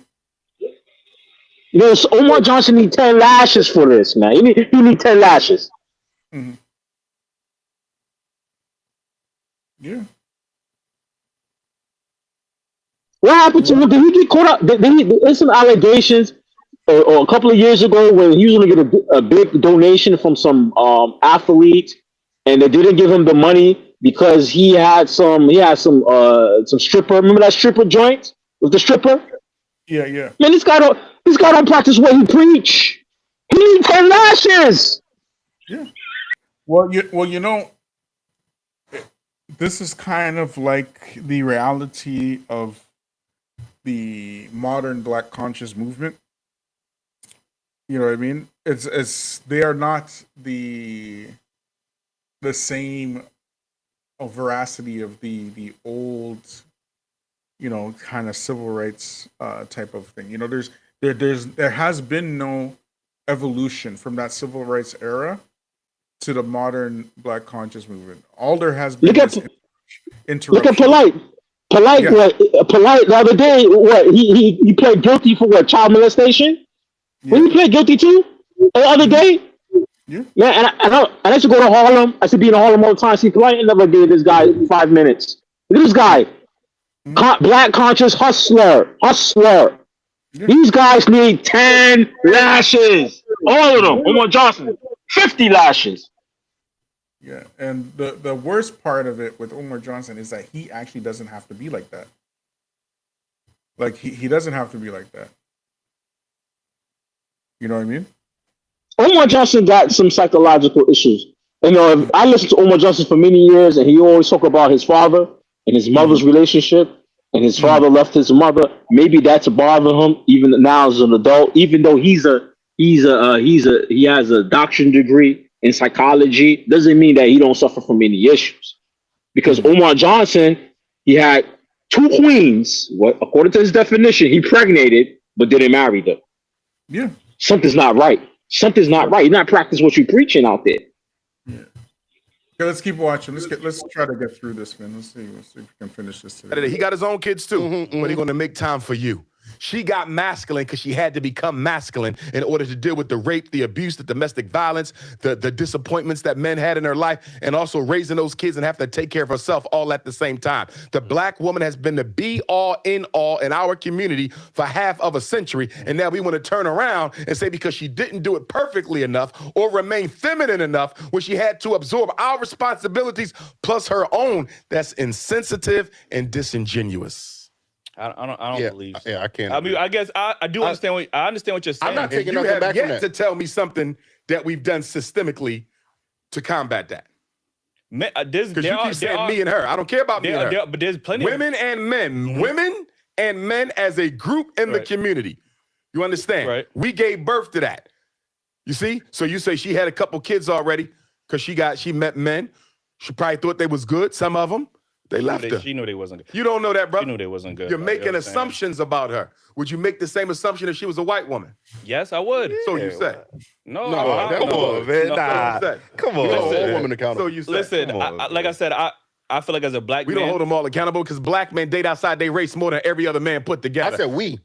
Speaker 7: Omar Johnson need 10 lashes for this, man. He need 10 lashes.
Speaker 2: Mm-hmm. Yeah.
Speaker 7: What happened to him? Did he get caught up? There's some allegations or a couple of years ago when he was going to get a big donation from some athlete, and they didn't give him the money because he had some stripper. Remember that stripper joint with the stripper?
Speaker 2: Yeah, yeah.
Speaker 7: Man, this guy don't practice what he preach. He needs 10 lashes.
Speaker 2: Yeah. Well, this is kind of like the reality of the modern Black conscious movement. You know what I mean? It's they are not the same veracity of the old, kind of civil rights type of thing. There has been no evolution from that civil rights era to the modern Black conscious movement. All there has been is interruption.
Speaker 7: Look at Polite. Polite the other day, what he pled guilty for what, child molestation?
Speaker 2: Yeah.
Speaker 7: When he pled guilty to the other day?
Speaker 2: Yeah.
Speaker 7: Man, and I used to go to Harlem. I used to be in Harlem all the time. See, Polite never gave this guy 5 minutes. Look at this guy. Black conscious hustler. Yeah. These guys need 10 lashes. All of them. Umar Johnson, 50 lashes.
Speaker 2: Yeah, and the worst part of it with Umar Johnson is that he actually doesn't have to be like that. Like, he doesn't have to be like that. You know what I mean?
Speaker 7: Umar Johnson got some psychological issues. I listened to Umar Johnson for many years, and he always talk about his father and his mother's relationship, and his father left his mother. Maybe that's bothering him even now as an adult, even though he has a doctorate degree in psychology. Doesn't mean that he don't suffer from any issues. Because Umar Johnson, he had 2 queens. What, according to his definition, he impregnated but didn't marry them.
Speaker 2: Yeah.
Speaker 7: Something's not right. Something's not right. You're not practicing what you're preaching out there.
Speaker 2: Yeah. Okay, let's keep watching. Let's try to get through this, man. Let's see if we can finish this today.
Speaker 4: He got his own kids too, but he's gonna make time for you. She got masculine because she had to become masculine in order to deal with the rape, the abuse, the domestic violence, the disappointments that men had in her life, and also raising those kids and have to take care of herself all at the same time. The Black woman has been the be-all, in-all in our community for half of a century, and now we want to turn around and say because she didn't do it perfectly enough or remain feminine enough when she had to absorb our responsibilities plus her own, that's insensitive and disingenuous.
Speaker 5: I don't believe so.
Speaker 3: Yeah, I can't.
Speaker 5: I mean, I guess I do understand what you're saying.
Speaker 3: I'm not
Speaker 4: And
Speaker 3: taking
Speaker 4: you
Speaker 3: nothing
Speaker 4: have
Speaker 3: back from
Speaker 4: yet
Speaker 3: that.
Speaker 4: to tell me something that we've done systemically to combat that. Because you keep saying me and her. I don't care about me and her.
Speaker 5: But there's plenty
Speaker 4: women and men. Women and men as a group in the community. You understand?
Speaker 5: Right.
Speaker 4: We gave birth to that. You see? So you say she had a couple kids already because she met men. She probably thought they was good. Some of them, they left her.
Speaker 5: She knew they wasn't good.
Speaker 4: You don't know that, bro.
Speaker 5: She knew they wasn't good.
Speaker 4: You're
Speaker 5: bro.
Speaker 4: making
Speaker 5: You know what I'm saying?
Speaker 4: assumptions about her. Would you make the same assumption if she was a white woman?
Speaker 5: Yes, I would.
Speaker 4: So you say.
Speaker 5: No,
Speaker 3: Come on, man.
Speaker 5: No.
Speaker 3: Nah. Come on.
Speaker 5: Listen,
Speaker 3: All women accountable.
Speaker 4: So you say.
Speaker 5: Listen,
Speaker 3: Come on,
Speaker 5: like I said, I feel like as a black
Speaker 4: We
Speaker 5: man,
Speaker 4: don't hold them all accountable because black men date outside their race more than every other man put together.
Speaker 3: I said we.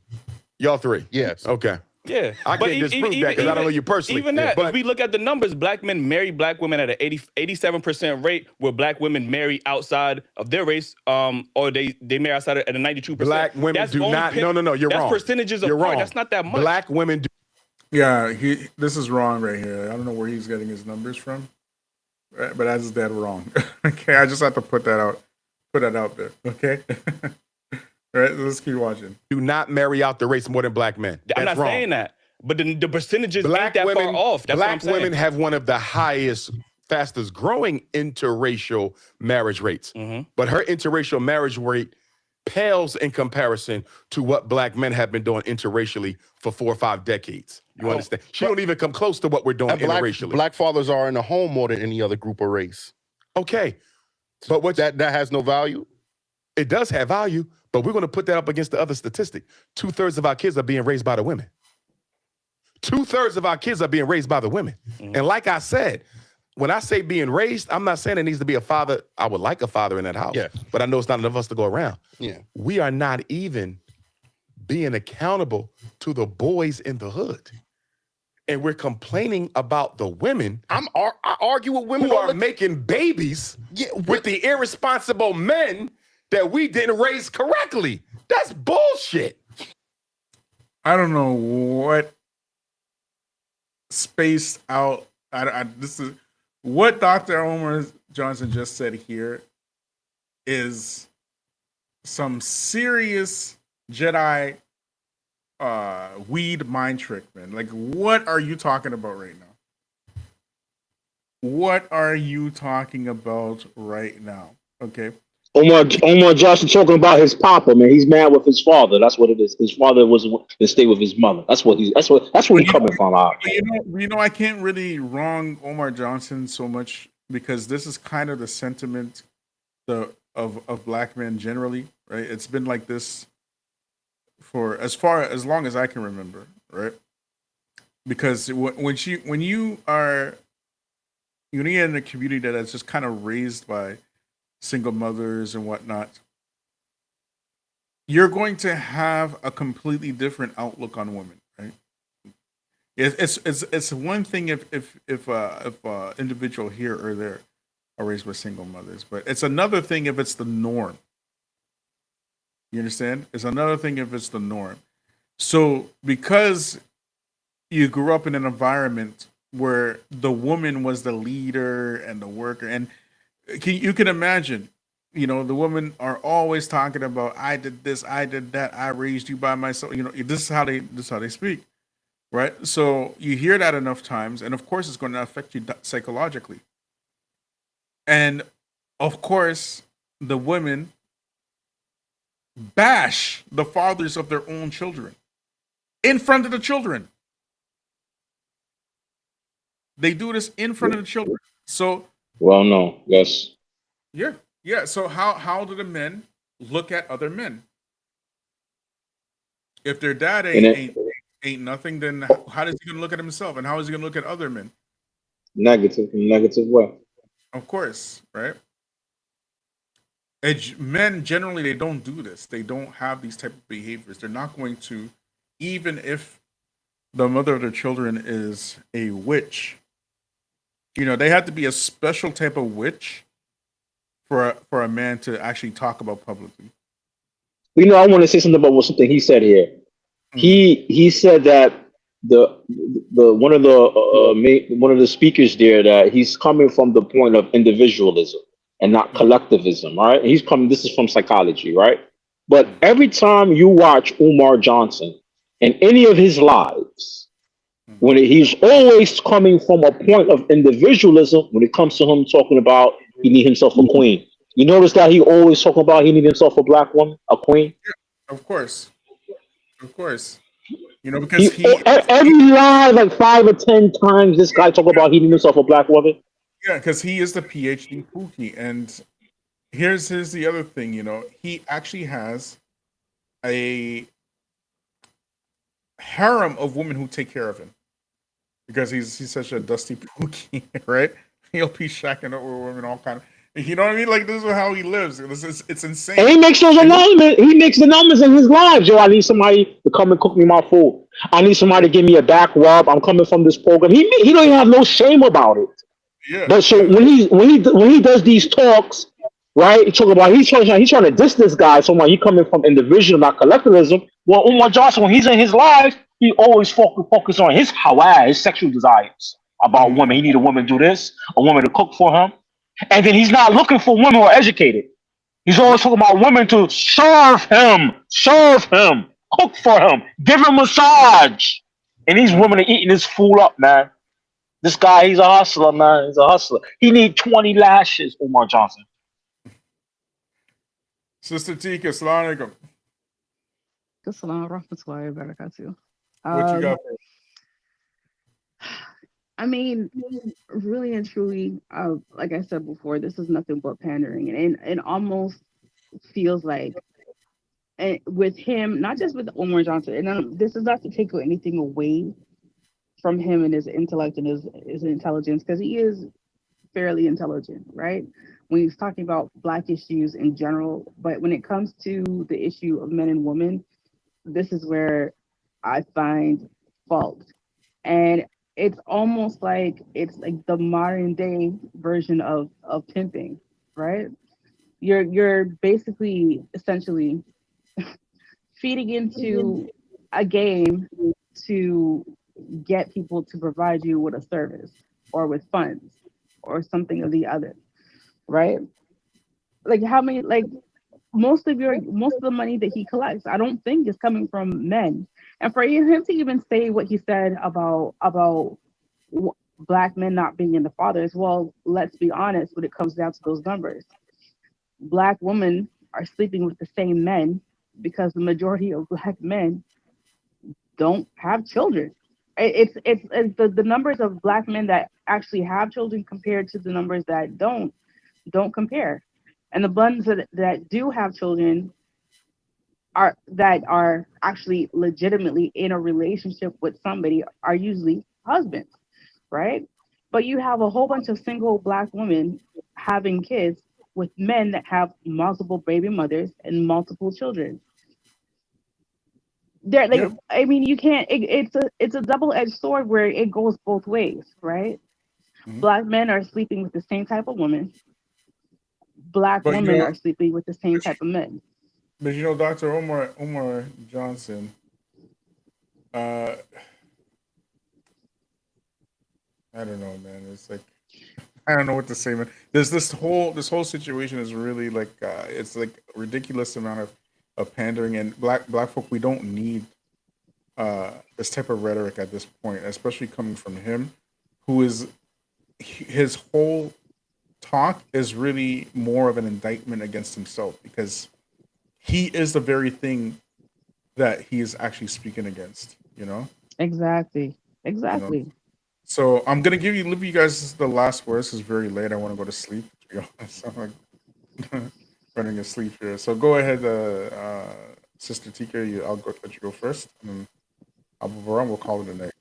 Speaker 4: Y'all three.
Speaker 3: Yes.
Speaker 4: Okay.
Speaker 5: yeah.
Speaker 4: I
Speaker 5: But
Speaker 4: can't disprove that because I don't know you personally.
Speaker 5: Even that,
Speaker 4: But
Speaker 5: if we look at the numbers, black men marry black women at an 87% rate, where black women marry outside of their race, or they marry outside at a 92%.
Speaker 4: black women do not. No. You're
Speaker 5: that's
Speaker 4: wrong.
Speaker 5: percentages
Speaker 4: You're
Speaker 5: apart.
Speaker 4: wrong.
Speaker 5: That's not that much.
Speaker 4: Black women do.
Speaker 2: Yeah, this is wrong right here. I don't know where he's getting his numbers from, right? But that's dead wrong. Okay, I just have to put that out there. Okay, all right. Let's keep watching.
Speaker 4: Do not marry out the race more than black men.
Speaker 5: I'm
Speaker 4: That's
Speaker 5: not
Speaker 4: wrong.
Speaker 5: saying that, but the percentages
Speaker 4: Black
Speaker 5: ain't that
Speaker 4: women,
Speaker 5: far off. That's what I'm
Speaker 4: black
Speaker 5: saying.
Speaker 4: women have one of the highest, fastest growing interracial marriage rates. But her interracial marriage rate pales in comparison to what black men have been doing interracially for 4 or 5 decades. You understand? She don't even come close to what we're doing interracially.
Speaker 3: Black fathers are in the home more than any other group or race.
Speaker 4: Okay. But what
Speaker 3: That has no value.
Speaker 4: it does have value, but we're going to put that up against the other statistic. 2/3 of our kids are being raised by the women. 2/3 of our kids are being raised by the women. And like I said, when I say being raised, I'm not saying it needs to be a father. I would like a father in that house, but I know it's not enough of us to go around.
Speaker 3: Yeah.
Speaker 4: We are not even being accountable to the boys in the hood. And we're complaining about the women
Speaker 3: I argue with women
Speaker 4: who
Speaker 3: all
Speaker 4: are
Speaker 3: the
Speaker 4: making babies
Speaker 3: Yeah,
Speaker 4: with the irresponsible men that we didn't raise correctly. That's bullshit.
Speaker 2: I don't know what spaced out. This is what Dr. Umar Johnson just said here is some serious Jedi weed mind trick, man. Like, what are you talking about right now? What are you talking about right now? Okay.
Speaker 7: Omar Johnson talking about his papa, man. He's mad with his father. That's what it is. His father was to stay with his mother. That's where he's coming from.
Speaker 2: I can't really wrong Omar Johnson so much because this is kind of the sentiment of black men generally, right? It's been like this for as long as I can remember, right? Because when you are in a community that is just kind of raised by single mothers and whatnot, you're going to have a completely different outlook on women, right? It's one thing if individual here or there are raised by single mothers, but it's another thing if it's the norm. You understand? It's another thing if it's the norm. So because you grew up in an environment where the woman was the leader and the worker, and you can imagine, the women are always talking about, I did this, I did that, I raised you by myself. This is how they speak, right? So you hear that enough times, and of course it's going to affect you psychologically. And of course, the women bash the fathers of their own children in front of the children. They do this in front of the children. So,
Speaker 7: Well, no, yes.
Speaker 2: yeah. So how do the men look at other men? If their dad ain't nothing, then how is he gonna look at himself, and how is he gonna look at other men?
Speaker 7: Negative way.
Speaker 2: Of course, right? Men generally, they don't do this. They don't have these type of behaviors. They're not going to, even if the mother of their children is a witch. They have to be a special type of witch for a man to actually talk about publicly.
Speaker 7: I want to say something about something he said here. He said that the one of the speakers there, that he's coming from the point of individualism and not collectivism. All right, this is from psychology, right? But every time you watch Umar Johnson in any of his lives, he's always coming from a point of individualism when it comes to him talking about he need himself a queen. You notice that he always talking about he need himself a black woman, a queen.
Speaker 2: Of course, of course. You know, because
Speaker 7: He every live like 5 or 10 times this guy talk about he need himself a black woman.
Speaker 2: yeah, because he is the PhD Pookie, and here's the other thing. You know, he actually has a harem of women who take care of him because he's such a dusty Pookie, right? He'll be shacking up with women, all kind of. You know what I mean? Like this is how he lives. It's insane.
Speaker 7: And he makes those announcements. He makes the numbers in his lives. Yo, I need somebody to come and cook me my food. I need somebody to give me a back rub. I'm coming from this program. He don't even have no shame about it.
Speaker 2: Yeah.
Speaker 7: But so when he does these talks, right? He's trying to diss this guy. So when he coming from individual, not collectivism. Well, Umar Johnson, when he's in his life, he always focus on his hawa, his sexual desires about women. He need a woman to do this, a woman to cook for him. And then he's not looking for women who are educated. He's always talking about women to serve him, cook for him, give him a massage. And these women are eating his food up, man. This guy, he's a hustler, man. He's a hustler. He need 20 lashes, Umar Johnson.
Speaker 2: Sister Tika, Salaam Alaikum.
Speaker 8: Assalamu rahmatullahi wa barakatuh.
Speaker 2: What you got?
Speaker 8: I mean, really and truly, like I said before, this is nothing but pandering, and it almost feels like, and with him, not just with Umar Johnson, and this is not to take anything away from him and his intellect and his intelligence, because he is fairly intelligent, right? When he's talking about Black issues in general, but when it comes to the issue of men and women, this is where I find fault. And it's almost like it's like the modern day version of pimping, right? You're basically essentially feeding into a game to get people to provide you with a service or with funds or something of the other, right? Like how many, like most of the money that he collects, I don't think is coming from men. And for him to even say what he said about Black men not being in the fathers, well, let's be honest, when it comes down to those numbers, Black women are sleeping with the same men because the majority of Black men don't have children. It's the numbers of Black men that actually have children compared to the numbers that don't compare. And the ones that do have children that are actually legitimately in a relationship with somebody are usually husbands, right? But you have a whole bunch of single Black women having kids with men that have multiple baby mothers and multiple children. They're like, I mean, you can't. It's a double-edged sword where it goes both ways, right? Mm-hmm. Black men are sleeping with the same type of women. Black women are sleeping with the same type of men.
Speaker 2: But you know, Dr. Umar Johnson, I don't know, man. It's like I don't know what to say, man. There's this whole situation is really like it's like a ridiculous amount of pandering, and black folk, we don't need this type of rhetoric at this point, especially coming from him, who is his whole talk is really more of an indictment against himself, because he is the very thing that he is actually speaking against, you know?
Speaker 8: Exactly.
Speaker 2: You know? So I'm gonna leave you guys the last words. It's very late. I want to go to sleep, to be honest. I'm like running asleep here. So go ahead, Sister Tika. I'll let you go first, and then Abu Baram will call it a night.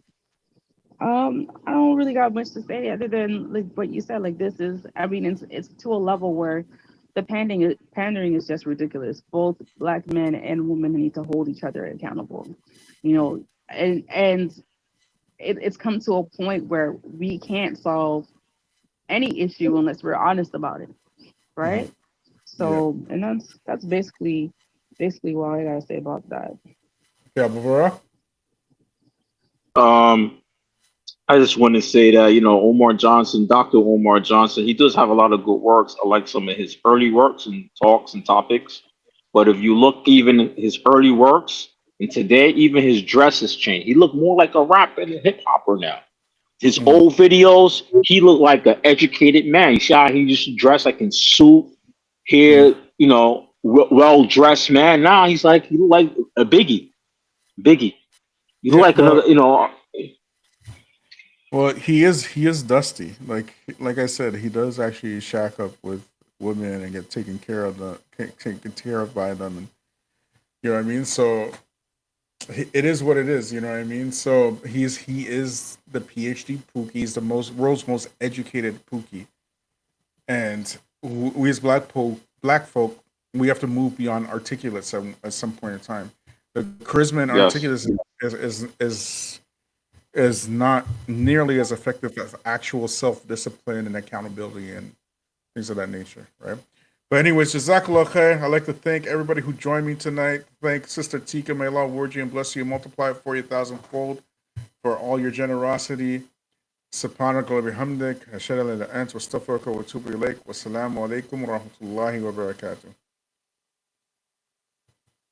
Speaker 8: I don't really got much to say other than like what you said. Like this is, I mean, it's to a level where the pandering is just ridiculous. Both Black men and women need to hold each other accountable, you know, and it's come to a point where we can't solve any issue unless we're honest about it, right? So, and that's basically what I gotta say about that.
Speaker 2: Yeah, Bavara.
Speaker 7: I just want to say that, you know, Dr. Umar Johnson, he does have a lot of good works. I like some of his early works and talks and topics. But if you look even his early works, and today even his dress has changed. He looked more like a rapper and a hip hopper now. His old videos, he looked like an educated man. You see how he used to dress like in suit, hair, you know, well dressed man. Now he look like a Biggie. Biggie. You look
Speaker 2: Yeah,
Speaker 7: like another, you know.
Speaker 2: well, he is dusty. Like I said, he does actually shack up with women and get taken care of by them, and you know what I mean. So it is what it is. You know what I mean. So he is the PhD Pookie. He's the world's most educated Pookie, and we as black folk, we have to move beyond articulate at some point in time. The charisma and
Speaker 7: Yes.
Speaker 2: articulate is not nearly as effective as actual self discipline and accountability and things of that nature, right? But anyways, Jazakallah khair. I'd like to thank everybody who joined me tonight. Thank Sister Tika. May Allah reward you and bless you and multiply it for you 1,000-fold for all your generosity. Subhanaka wa bihamdik. Ashhadu an la ilaha illa anta, astaghfiruka wa atubu ilaik. Wassalamu alaikum wa rahmatullahi wa barakatuh.